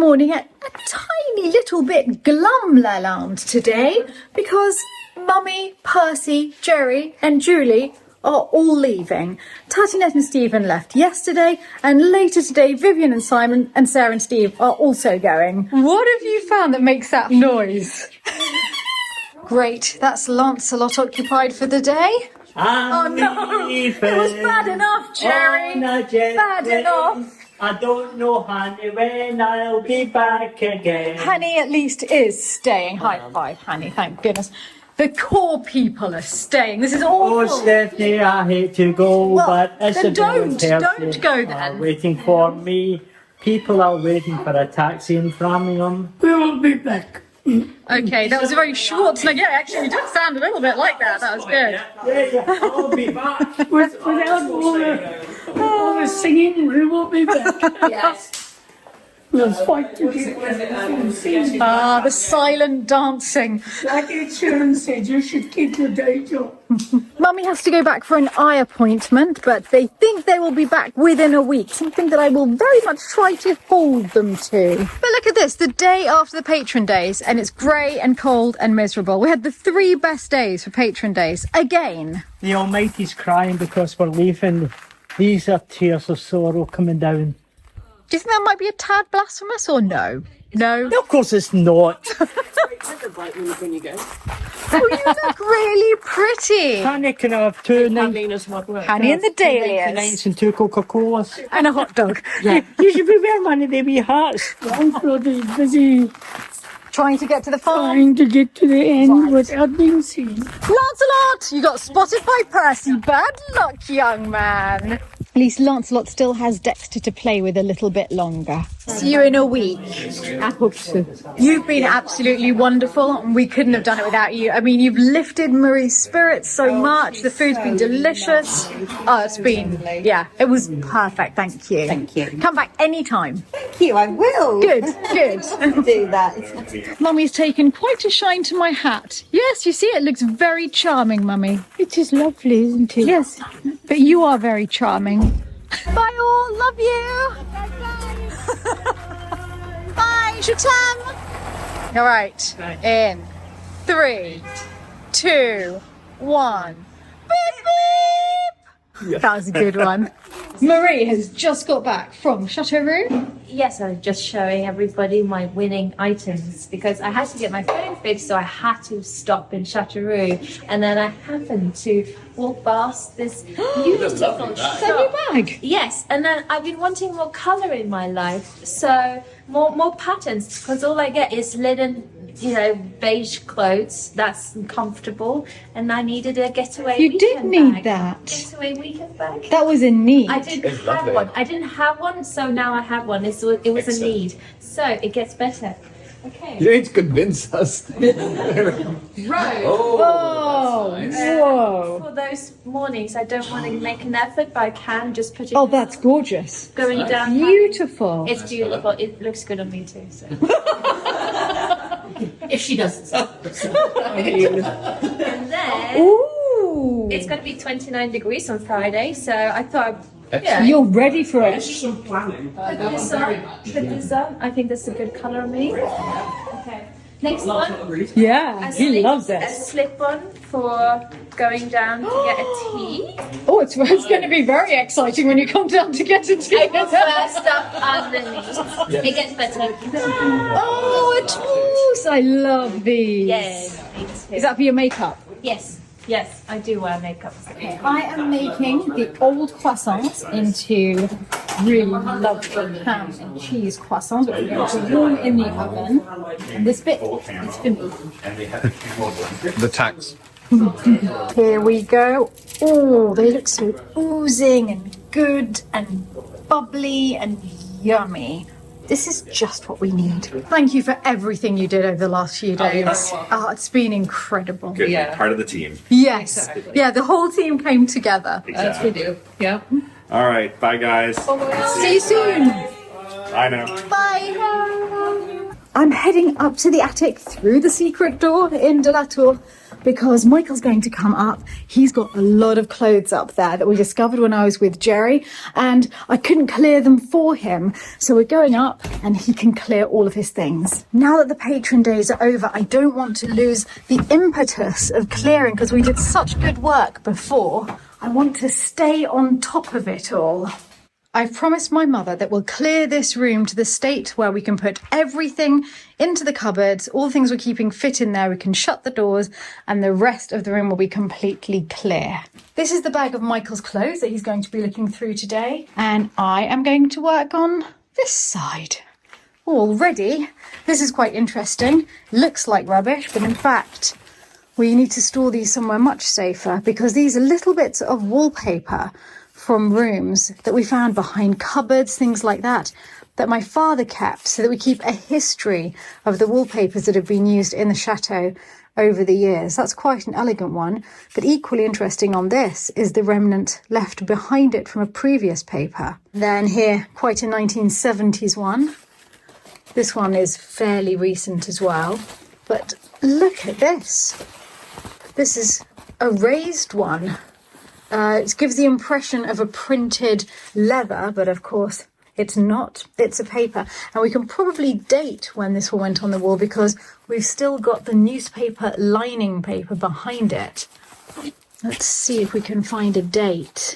morning, a tiny little bit glum Lalande today because Mummy, Percy, Jerry and Julie are all leaving. Tatinette and Stephen left yesterday, and later today Vivian and Simon and Sarah and Steve are also going. What have you found that makes that noise? Great, that's Lancelot occupied for the day. Oh no, it was bad enough, Jerry. Bad enough. I don't know, honey, when I'll be back again. Hanny at least is staying. High five, Hanny, thank goodness. The core people are staying. This is awful. Oh, Stephanie, I hate to go, Well, but then don't go then. Are waiting for me. People are waiting for a taxi in Framingham. We will be back. Okay, that was a very short. Yeah, actually, you did sound a little bit like that. That was good. Yeah, I'll be back. Without all the singing, we will be back. Yes. We'll fight to get there. Ah, the silent dancing. Like Ed Sheeran said, you should keep your day job. Mummy has to go back for an eye appointment, but they think they will be back within a week, something that I will very much try to hold them to. But look at this, the day after the patron days, and it's grey and cold and miserable. We had the 3 best days for patron days, again. The Almighty's crying because we're leaving. These are tears of sorrow coming down. Do you think that might be a tad blasphemous or no? No? Of course it's not. Oh, you look really pretty. Honey, can I have 2 Honey and the dahlias. nights and 2 Coca-Colas? And a hot dog. You should be wearing one of the wee hats. Lancelot is busy Trying to get to the farm. trying to get to the end without being seen. Lancelot, you got spotted by Percy. Bad luck, young man. At least Lancelot still has Dexter to play with a little bit longer. See you in a week. I hope so. You've been absolutely wonderful, and we couldn't have done it without you. I mean, you've lifted Marie's spirits so much. The food's been delicious. Oh, it's been, yeah, it was perfect. Thank you. Thank you. Come back anytime. Thank you, I will. Good, good. Do that. Mummy's taken quite a shine to my hat. Yes, you see, it looks very charming, Mummy. It is lovely, isn't it? Yes, but you are very charming. Bye all, love you. Bye, Chateau. All right, in 3, 2, 1. Beep, beep. That was a good one. Marie has just got back from Chateau. Yes, I was just showing everybody my winning items because I had to get my phone fixed, so I had to stop in Chateau. And then I happened to walk past this beautiful shop. Your bag. Yes, and then I've been wanting more colour in my life, so more patterns, because all I get is linen, beige clothes. That's comfortable, and I needed a getaway. You did weekend need bag. that. Getaway weekend bag. That was a need. I didn't have one. I didn't have one, so now I have one. It was a need. So it gets better. Okay. You need to convince us. Right. Whoa! Whoa! For those mornings, I don't want to make an effort, but I can just put it. Oh, that's gorgeous. Going down. Beautiful. It's beautiful. It looks good on me too. So. If she doesn't. And then Ooh! it's going to be 29 degrees on Friday, so I thought. You're ready for it. Put this on. I think that's a good colour on me. Okay. Next one. Yeah, he loves A it. slip-on for going down to get a tea. Oh, it's going to be very exciting when you come down to get a tea. I prefer stuff underneath. It gets better. Oh, a tools! I love these. Yes, me too. Is that for your makeup? Yes, I do wear makeup. Okay, I am making the old croissants into really lovely ham and cheese croissants, which we're going to warm in the oven. And this bit is for me. The tax. Here we go. Oh, they look so oozing and good and bubbly and yummy. This is just what we need. Thank you for everything you did over the last few days. Oh, it's been incredible. Good. Yeah. Part of the team. Yes. Exactly. Yeah, the whole team came together. Exactly. We do. Yeah. All right. Bye, guys. See you soon. Bye now. Bye. I'm heading up to the attic through the secret door in De La Tour. because Michael's going to come up. He's got a lot of clothes up there that we discovered when I was with Jerry, and I couldn't clear them for him. So we're going up and he can clear all of his things. Now that the patron days are over, I don't want to lose the impetus of clearing because we did such good work before. I want to stay on top of it all. I've promised my mother that we'll clear this room to the state where we can put everything into the cupboards, all the things we're keeping fit in there, we can shut the doors, and the rest of the room will be completely clear. This is the bag of Michael's clothes that he's going to be looking through today, and I am going to work on this side. Already, this is quite interesting. Looks like rubbish, but in fact, we need to store these somewhere much safer because these are little bits of wallpaper from rooms that we found behind cupboards, things like that, that my father kept so that we keep a history of the wallpapers that have been used in the chateau over the years. That's quite an elegant one, but equally interesting on this is the remnant left behind it from a previous paper. Then here, quite a 1970s one. This one is fairly recent as well, but look at this. This is a raised one. It gives the impression of a printed leather, but of course it's not. It's a paper. And we can probably date when this one went on the wall because we've still got the newspaper lining paper behind it. Let's see if we can find a date.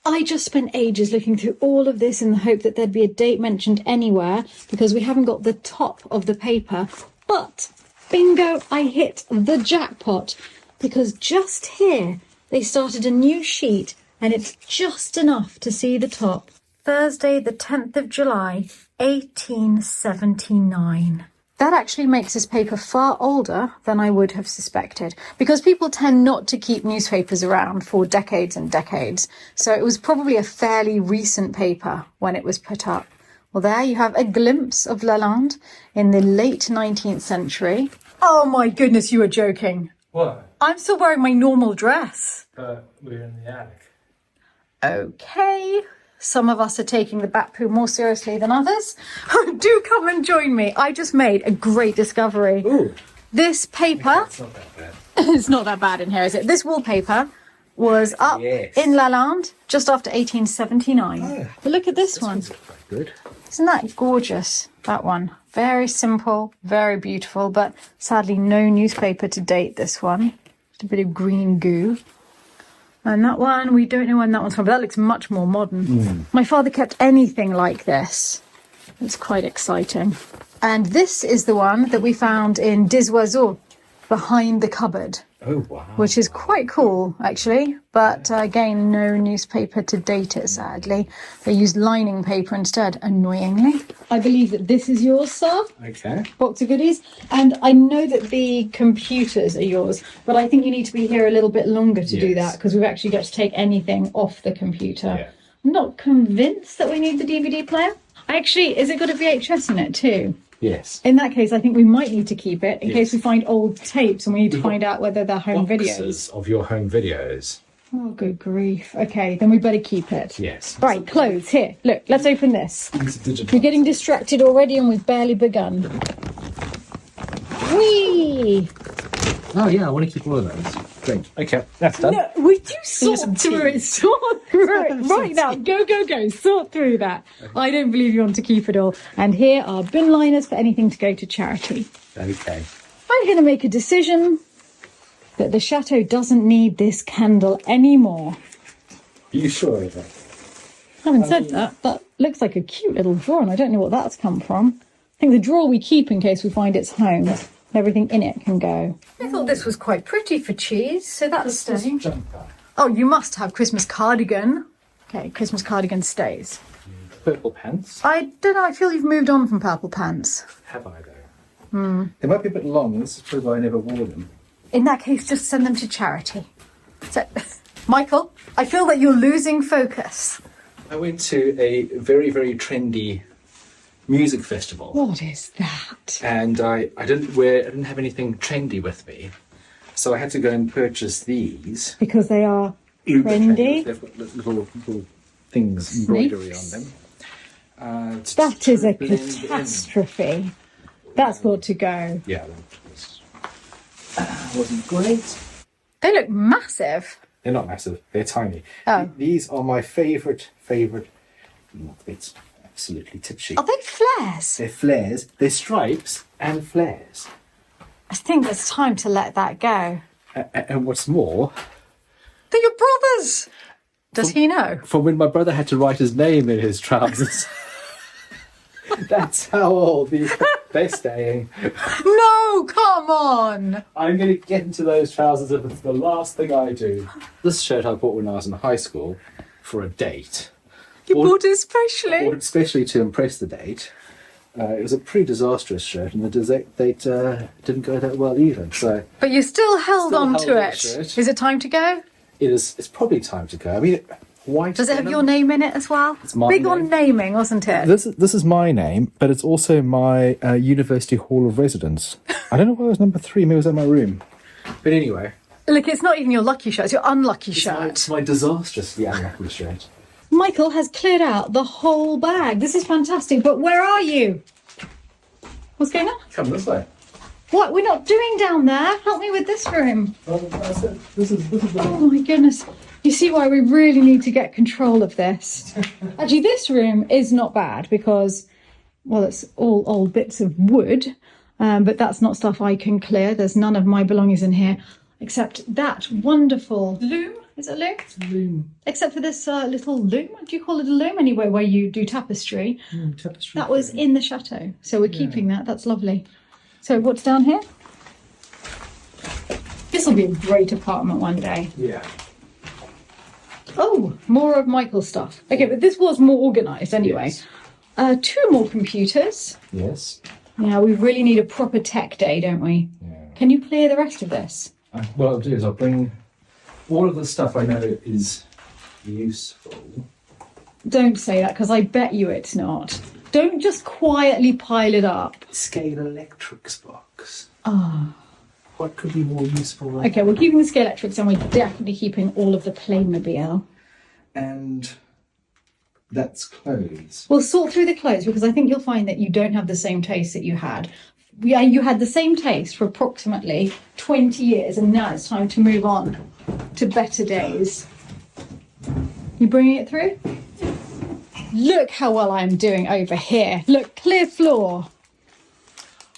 I just spent ages looking through all of this in the hope that there'd be a date mentioned anywhere because we haven't got the top of the paper. But bingo, I hit the jackpot because just here, they started a new sheet and it's just enough to see the top. Thursday, the 10th of July, 1879. That actually makes this paper far older than I would have suspected because people tend not to keep newspapers around for decades and decades. So it was probably a fairly recent paper when it was put up. Well, there you have a glimpse of Lalande in the late 19th century. Oh my goodness, you were joking. What? I'm still wearing my normal dress. But we're in the attic. Okay. Some of us are taking the bat poo more seriously than others. Do come and join me. I just made a great discovery. Ooh. This paper... It's not that bad. It's not that bad in here, is it? This wallpaper was up in Lalande just after 1879. Oh, but look at this one. Quite good. Isn't that gorgeous? That one. Very simple, very beautiful, but sadly no newspaper to date this one. Just a bit of green goo. And that one, we don't know when that one's from, but that looks much more modern. My father kept anything like this. It's quite exciting. And this is the one that we found in Des Oiseaux, behind the cupboard. Oh, wow. Which is quite cool, actually. But again, no newspaper to date it, sadly. They used lining paper instead, annoyingly. I believe that this is yours, sir. Okay. Box of goodies. And I know that the computers are yours, but I think you need to be here a little bit longer to do that because we've actually got to take anything off the computer. Yeah. I'm not convinced that we need the DVD player. Actually, is it got a VHS in it too? Yes. In that case, I think we might need to keep it in case we find old tapes and we need to find out whether they're home videos. Boxes of your home videos. Oh, good grief. Okay, then we better keep it. Yes. Right, clothes. Here, look, let's open this. It's digital. We're getting distracted already and we've barely begun. Whee! Oh, yeah, I want to keep all of those. Great. Okay, that's done. No, would you sort some through tea. it? Sort through it right now. Go, go, go. Sort through that. I don't believe you want to keep it all. And here are bin liners for anything to go to charity. Okay. I'm going to make a decision that the chateau doesn't need this candle anymore. Are you sure of that? Having said that, that looks like a cute little drawer, and I don't know what that's come from. I think the drawer we keep in case we find its home. Everything in it can go. I thought this was quite pretty for cheese, so that's staying. Jumper. Oh, you must have Christmas cardigan. Okay, Christmas cardigan stays. Purple pants. I don't know, I feel you've moved on from purple pants. Have I, though? They might be a bit long. This is probably why I never wore them. In that case, just send them to charity. So, Michael, I feel that you're losing focus. I went to a very, very trendy music festival. What is that? And I didn't have anything trendy with me. So I had to go and purchase these. Because they are Uber trendy. They've got little things, embroidery on them. That is a blend in. catastrophe. That's got to go. Yeah, that wasn't great. They look massive. They're not massive. They're tiny. Oh. These are my favourite. It's absolutely tipsy. Are they flares? They're flares. They're stripes and flares. I think it's time to let that go. And what's more, They're your brothers. Does he know? from when my brother had to write his name in his trousers. That's how old they're staying. No, come on. I'm going to get into those trousers if it's the last thing I do. This shirt I bought when I was in high school for a date. You Or- bought it especially. Or especially to impress the date. It was a pretty disastrous shirt, and the date didn't go that well either. So But you still held Still on held to on it. to it. Is it time to go? it's probably time to go. I mean, white. Does it have denim. your name in it as well? It's my Big on name. naming, wasn't it? This is my name, but it's also my University Hall of Residence. I don't know why it was number 3. Maybe it was in my room. But anyway, Look, it's not even your lucky shirt, it's your unlucky shirt. it's my disastrously unlucky shirt. Michael has cleared out the whole bag. This is fantastic, but where are you? What's going on? Come this way. What? We're not doing down there. Help me with this room. This is Oh my goodness. You see why we really need to get control of this. Actually, this room is not bad because, well, it's all old bits of wood, but that's not stuff I can clear. There's none of my belongings in here, except that wonderful loom. Is it a loom? Except for this little loom. Do you call it a loom? Anyway, where you do tapestry. tapestry. That was in the chateau, so we're keeping that. That's lovely. So what's down here? This will be a great apartment one day. Yeah. Oh, more of Michael's stuff. Okay, but this was more organised anyway. Yes. 2 more computers. Yes. Yeah, we really need a proper tech day, don't we? Yeah. Can you clear the rest of this? What I'll do is I'll bring all of the stuff I know is useful. Don't say that, because I bet you it's not. Don't just quietly pile it up. Scale electrics box. Ah. What could be more useful? Okay, we're keeping the scale electrics and we're definitely keeping all of the Playmobil. And that's clothes. We'll sort through the clothes because I think you'll find that you don't have the same taste that you had. Yeah, you had the same taste for approximately 20 years and now it's time to move on to better days. You bringing it through? Look how well I'm doing over here. Look, clear floor.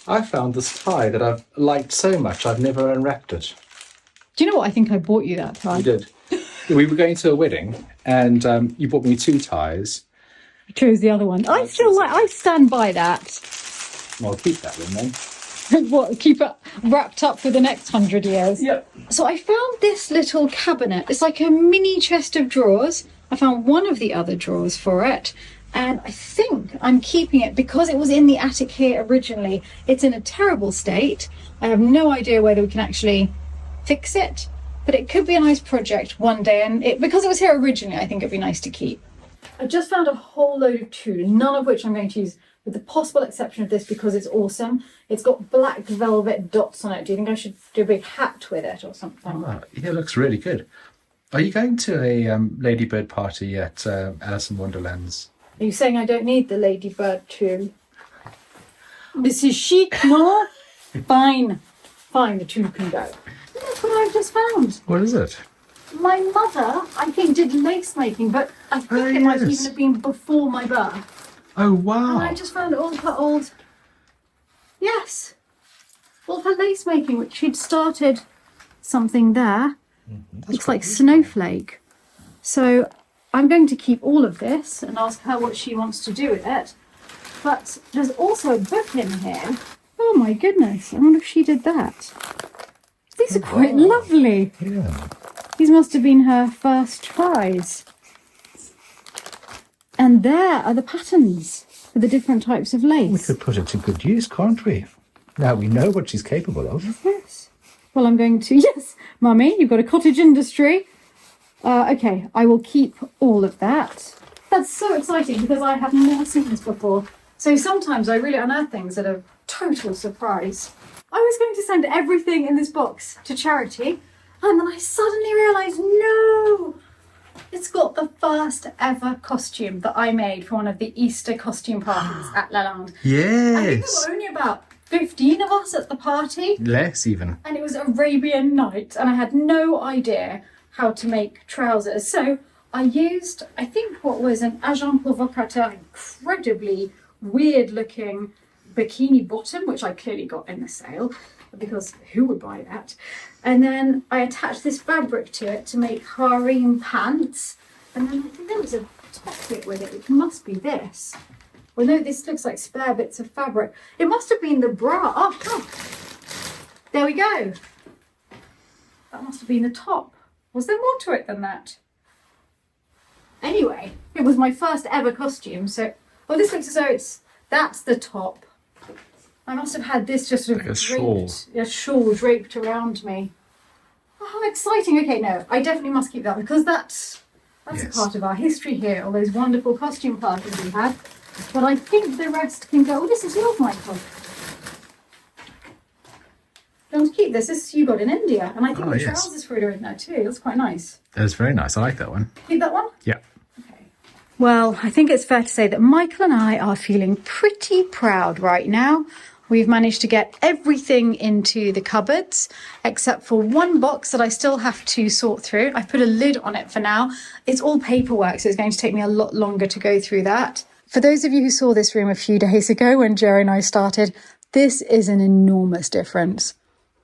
I found this tie that I've liked so much I've never unwrapped it. Do you know what? I think I bought you that tie. You did. We were going to a wedding and you bought me 2 ties. I chose the other one. I stand by that. Well, I'll keep that one then. What, keep it wrapped up for the next 100 years? Yep. So I found this little cabinet. It's like a mini chest of drawers. I found one of the other drawers for it. And I think I'm keeping it because it was in the attic here originally. It's in a terrible state. I have no idea whether we can actually fix it. But it could be a nice project one day. And because it was here originally, I think it'd be nice to keep. I just found a whole load of tulle, none of which I'm going to use, with the possible exception of this because it's awesome. It's got black velvet dots on it. Do you think I should do a big hat with it or something? Oh, yeah, it looks really good. Are you going to a Ladybird party at Alice in Wonderland's? Are you saying I don't need the ladybird tulle? This is chic, no? Fine. Fine, the tulle can go. That's what I've just found. What is it? My mother, I think, did lace making, but I think it might even have been before my birth. Oh, wow. And I just found all her old... Yes. All her lace making, which she'd started something there. Looks like Snowflake. So I'm going to keep all of this and ask her what she wants to do with it. But there's also a book in here. Oh my goodness, I wonder if she did that. These are quite lovely. Yeah. These must have been her first tries. And there are the patterns for the different types of We lace. could put it to good use, can't we? Now we know what she's capable of. Yes. Well, I'm going to... Yes, Mummy, you've got a cottage industry. Okay, I will keep all of that. That's so exciting because I have never seen this before. So sometimes I really unearth things that are total surprise. I was going to send everything in this box to charity, and then I suddenly realised, no! It's got the first ever costume that I made for one of the Easter costume parties at Lalande. I think there were only about 15 of us at the party, Less even. and it was Arabian Night, and I had no idea how to make trousers. So I used, I think, what was an agent provocateur, incredibly weird looking bikini bottom, which I clearly got in the sale, because who would buy that? And then I attached this fabric to it to make harem pants. And then I think there was a top bit with it. It must be this. Well, no, this looks like spare bits of fabric. It must have been the bra. Oh, God. There we go. That must have been the top. Was there more to it than that? Anyway, it was my first ever costume. So, well, this looks as though that's the top. I must have had this just sort of Like a shawl. a shawl draped around me. Oh, how exciting. Okay, no, I definitely must keep that because that's Yes. a part of our history here, all those wonderful costume parties we had. But I think the rest can go. Oh, this is yours, Michael. Do you want to keep this? This you got in India. And I think the yes. trousers for it are in there too. That's quite nice. That's very nice. I like that one. Keep that one? Yeah. Well, I think it's fair to say that Michael and I are feeling pretty proud right now. We've managed to get everything into the cupboards, except for one box that I still have to sort through. I've put a lid on it for now. It's all paperwork, so it's going to take me a lot longer to go through that. For those of you who saw this room a few days ago when Jerry and I started, this is an enormous difference.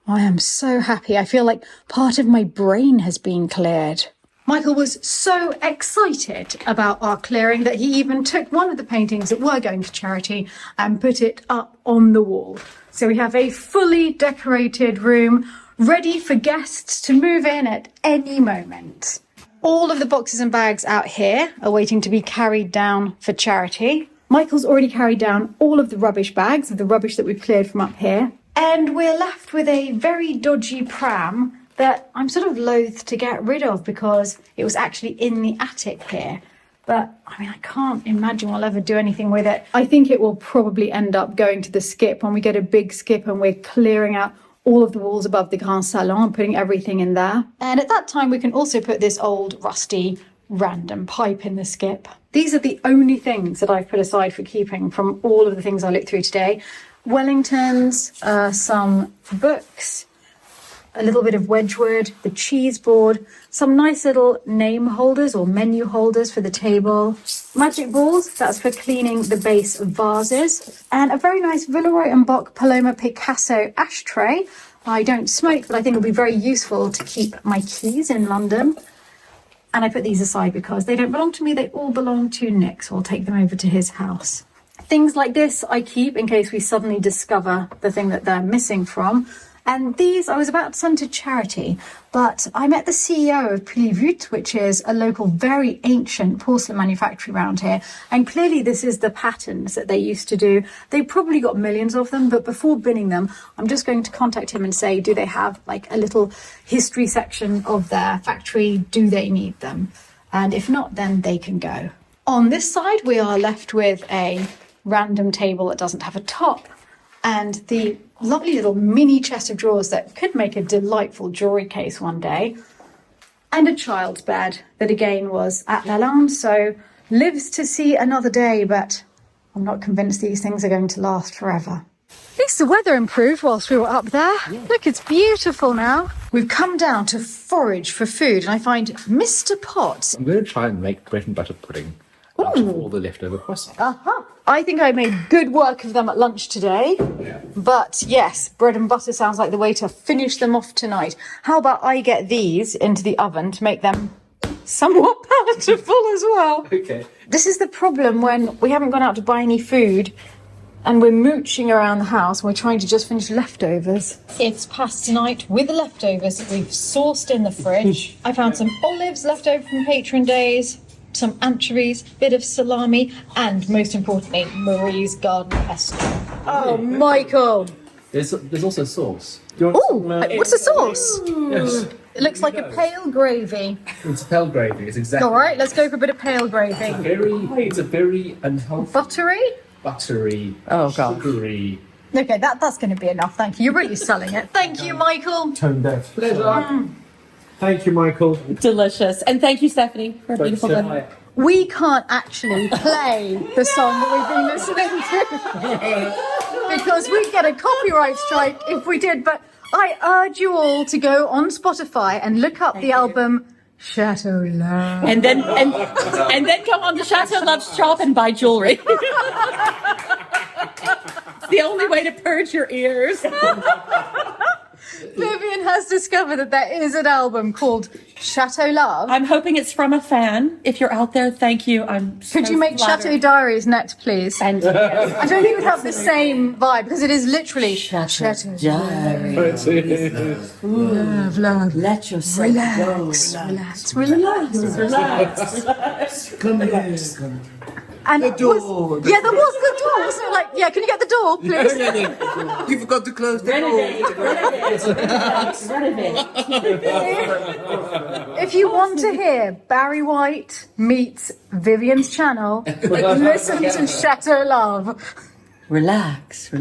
I am so happy. I feel like part of my brain has been cleared. Michael was so excited about our clearing that he even took one of the paintings that were going to charity and put it up on the wall. So we have a fully decorated room ready for guests to move in at any moment. All of the boxes and bags out here are waiting to be carried down for charity. Michael's already carried down all of the rubbish bags of the rubbish that we've cleared from up here. And we're left with a very dodgy pram that I'm sort of loath to get rid of because it was actually in the attic here. But, I mean, I can't imagine we'll ever do anything with it. I think it will probably end up going to the skip when we get a big skip and we're clearing out all of the walls above the Grand Salon and putting everything in there. And at that time, we can also put this old, rusty, random pipe in the skip. These are the only things that I've put aside for keeping from all of the things I looked through today. Wellingtons, some books, a little bit of Wedgwood, the cheese board, some nice little name holders or menu holders for the table, magic balls, that's for cleaning the base of vases, and a very nice Villeroy & Boch Paloma Picasso ashtray. I don't smoke, but I think it'll be very useful to keep my keys in London. And I put these aside because they don't belong to me, they all belong to Nick, so I'll take them over to his house. Things like this I keep in case we suddenly discover the thing that they're missing from. And these I was about to send to charity, but I met the CEO of Pulivut, which is a local very ancient porcelain manufacturer around here. And clearly this is the patterns that they used to do. They probably got millions of them, but before binning them, I'm just going to contact him and say, do they have like a little history section of their factory? Do they need them? And if not, then they can go. On this side, we are left with a random table that doesn't have a top and the lovely little mini chest of drawers that could make a delightful jewellery case one day, and a child's bed that again was at Lalande, so lives to see another day, but I'm not convinced these things are going to last forever. At least the weather improved whilst we were up there. Yeah. Look, it's beautiful now. We've come down to forage for food, and I find Mr. Potts. I'm going to try and make bread and butter pudding out of all the leftover croissants. Uh-huh. I think I made good work of them at lunch today. Yeah. But yes, bread and butter sounds like the way to finish them off tonight. How about I get these into the oven to make them somewhat palatable as well? Okay. This is the problem when we haven't gone out to buy any food and we're mooching around the house and we're trying to just finish leftovers. It's pasta night with the leftovers that we've sourced in the fridge. I found some olives left over from patron days, some anchovies, bit of salami, and most importantly, Marie's garden pesto. Oh, Michael! There's also sauce. Oh, what's the sauce? Yes. It looks like a pale gravy. It's pale gravy. It's exactly. All right, let's go for a bit of pale gravy. It's a very unhealthy, Buttery? sugary. Okay, that's going to be enough. Thank you. You're really selling it. Thank you, Michael. Tone deaf. Pleasure. Thank you, Michael. Delicious. And thank you, Stephanie, for a beautiful dinner. We can't actually play the song that we've been listening to because we'd get a copyright strike if we did. But I urge you all to go on Spotify and look up the album Chateau Love. And then come on the Chateau Love shop and buy jewelry. It's the only way to purge your ears. Vivian has discovered that there is an album called Chateau Love. I'm hoping it's from a fan. If you're out there, thank you. Could you make Chateau Diaries next, please? And I don't think it would have the same vibe because it is literally Chateau Diaries. Love, love. Let yourself Relax. Come here. And the door. Yeah, there was the door. Wasn't it? Like, yeah, can you get the door, please? You forgot to close the door. If you want to hear Barry White meets Vivian's channel, listen to Chateau Love. Relax.